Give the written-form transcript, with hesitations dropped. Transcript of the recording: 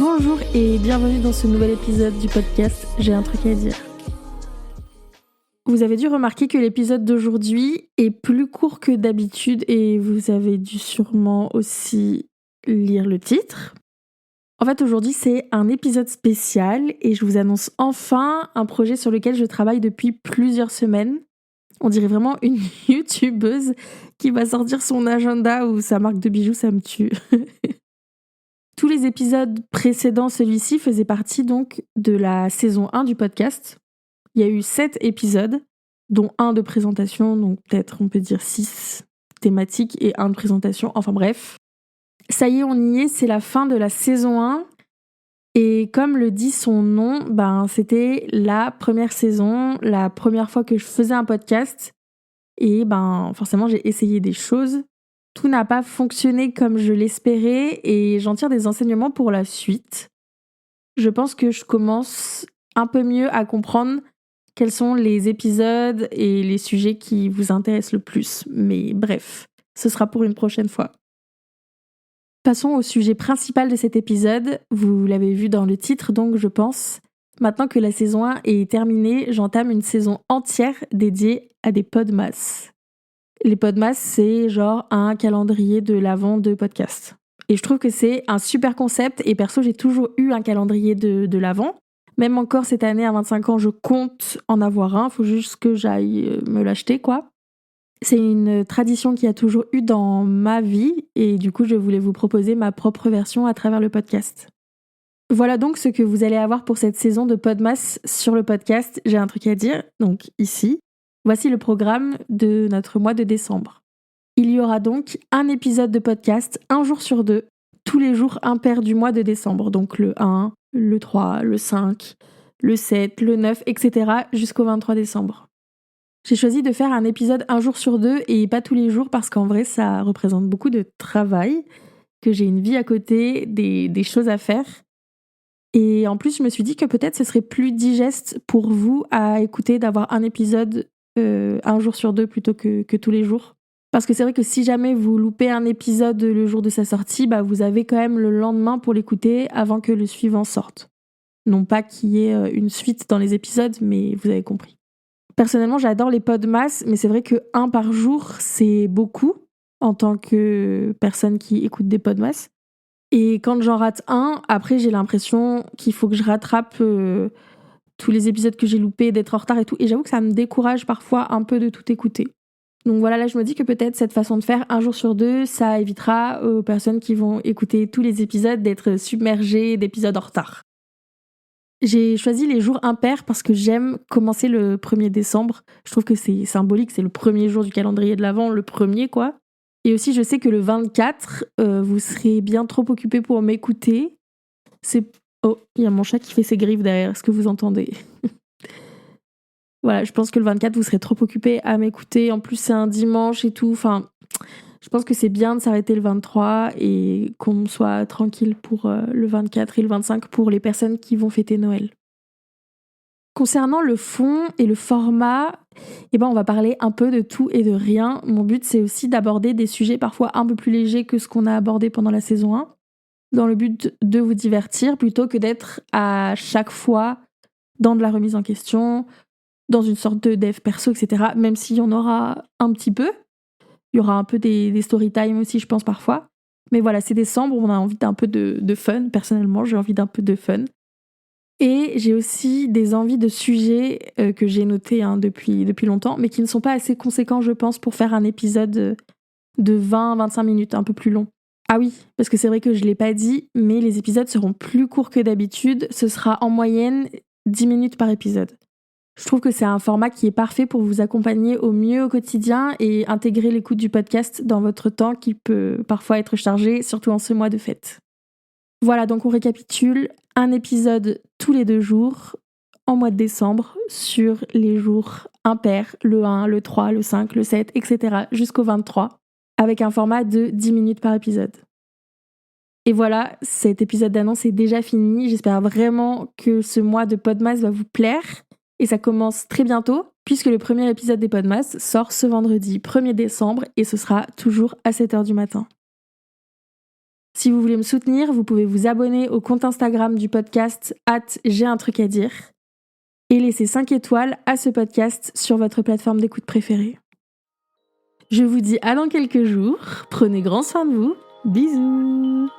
Bonjour et bienvenue dans ce nouvel épisode du podcast J'ai un truc à dire. Vous avez dû remarquer que l'épisode d'aujourd'hui est plus court que d'habitude et vous avez dû sûrement aussi lire le titre. En fait, aujourd'hui, c'est un épisode spécial et je vous annonce enfin un projet sur lequel je travaille depuis plusieurs semaines. On dirait vraiment une youtubeuse qui va sortir son agenda ou sa marque de bijoux, ça me tue. Tous les épisodes précédents celui-ci faisaient partie donc de la saison 1 du podcast. Il y a eu 7 épisodes, dont un de présentation, donc peut-être on peut dire 6 thématiques et un de présentation, enfin bref. Ça y est, on y est, c'est la fin de la saison 1. Et comme le dit son nom, c'était la première saison, la première fois que je faisais un podcast. Et forcément, j'ai essayé des choses. Tout n'a pas fonctionné comme je l'espérais et j'en tire des enseignements pour la suite. Je pense que je commence un peu mieux à comprendre quels sont les épisodes et les sujets qui vous intéressent le plus. Mais bref, ce sera pour une prochaine fois. Passons au sujet principal de cet épisode. Vous l'avez vu dans le titre, donc je pense. Maintenant que la saison 1 est terminée, j'entame une saison entière dédiée à des podmas. Les podmas, c'est genre un calendrier de l'avant de podcast. Et je trouve que c'est un super concept. Et perso, j'ai toujours eu un calendrier de l'avant. Même encore cette année, à 25 ans, je compte en avoir un. Faut juste que j'aille me l'acheter, quoi. C'est une tradition qui a toujours eu dans ma vie. Et du coup, je voulais vous proposer ma propre version à travers le podcast. Voilà donc ce que vous allez avoir pour cette saison de Podmas sur le podcast. J'ai un truc à dire, donc ici. Voici le programme de notre mois de décembre. Il y aura donc un épisode de podcast, un jour sur 2, tous les jours impairs du mois de décembre. Donc le 1, le 3, le 5, le 7, le 9, etc. jusqu'au 23 décembre. J'ai choisi de faire un épisode un jour sur 2 et pas tous les jours parce qu'en vrai, ça représente beaucoup de travail, que j'ai une vie à côté, des choses à faire. Et en plus, je me suis dit que peut-être ce serait plus digeste pour vous à écouter d'avoir un épisode un jour sur 2 plutôt que tous les jours. Parce que c'est vrai que si jamais vous loupez un épisode le jour de sa sortie, vous avez quand même le lendemain pour l'écouter avant que le suivant sorte. Non pas qu'il y ait une suite dans les épisodes, mais vous avez compris. Personnellement, j'adore les podmas, mais c'est vrai que un par jour, c'est beaucoup en tant que personne qui écoute des podmas. Et quand j'en rate un, après j'ai l'impression qu'il faut que je rattrape tous les épisodes que j'ai loupés, d'être en retard et tout. Et j'avoue que ça me décourage parfois un peu de tout écouter. Donc voilà, là je me dis que peut-être cette façon de faire un jour sur 2, ça évitera aux personnes qui vont écouter tous les épisodes d'être submergées d'épisodes en retard. J'ai choisi les jours impairs parce que j'aime commencer le 1er décembre. Je trouve que c'est symbolique, c'est le premier jour du calendrier de l'Avent, le premier quoi. Et aussi je sais que le 24, vous serez bien trop occupés pour m'écouter. Oh, il y a mon chat qui fait ses griffes derrière, est-ce que vous entendez ? Voilà, je pense que le 24, vous serez trop occupés à m'écouter. En plus, c'est un dimanche et tout. Enfin, je pense que c'est bien de s'arrêter le 23 et qu'on soit tranquille pour le 24 et le 25 pour les personnes qui vont fêter Noël. Concernant le fond et le format, on va parler un peu de tout et de rien. Mon but, c'est aussi d'aborder des sujets parfois un peu plus légers que ce qu'on a abordé pendant la saison 1, dans le but de vous divertir plutôt que d'être à chaque fois dans de la remise en question, dans une sorte de dev perso, etc. Même s'il y en aura un petit peu. Il y aura un peu des story time aussi, je pense, parfois. Mais voilà, c'est décembre, on a envie d'un peu de fun. Personnellement, j'ai envie d'un peu de fun. Et j'ai aussi des envies de sujets que j'ai notés depuis longtemps, mais qui ne sont pas assez conséquents, je pense, pour faire un épisode de 20-25 minutes, un peu plus long. Ah oui, parce que c'est vrai que je ne l'ai pas dit, mais les épisodes seront plus courts que d'habitude. Ce sera en moyenne 10 minutes par épisode. Je trouve que c'est un format qui est parfait pour vous accompagner au mieux au quotidien et intégrer l'écoute du podcast dans votre temps qui peut parfois être chargé, surtout en ce mois de fête. Voilà, donc on récapitule. Un épisode tous les 2 jours en mois de décembre sur les jours impairs, le 1, le 3, le 5, le 7, etc. jusqu'au 23, avec un format de 10 minutes par épisode. Et voilà, cet épisode d'annonce est déjà fini. J'espère vraiment que ce mois de Podmas va vous plaire. Et ça commence très bientôt, puisque le premier épisode des Podmas sort ce vendredi 1er décembre et ce sera toujours à 7h du matin. Si vous voulez me soutenir, vous pouvez vous abonner au compte Instagram du podcast @j'ai-un-truc-à-dire et laisser 5 étoiles à ce podcast sur votre plateforme d'écoute préférée. Je vous dis à dans quelques jours, prenez grand soin de vous, bisous.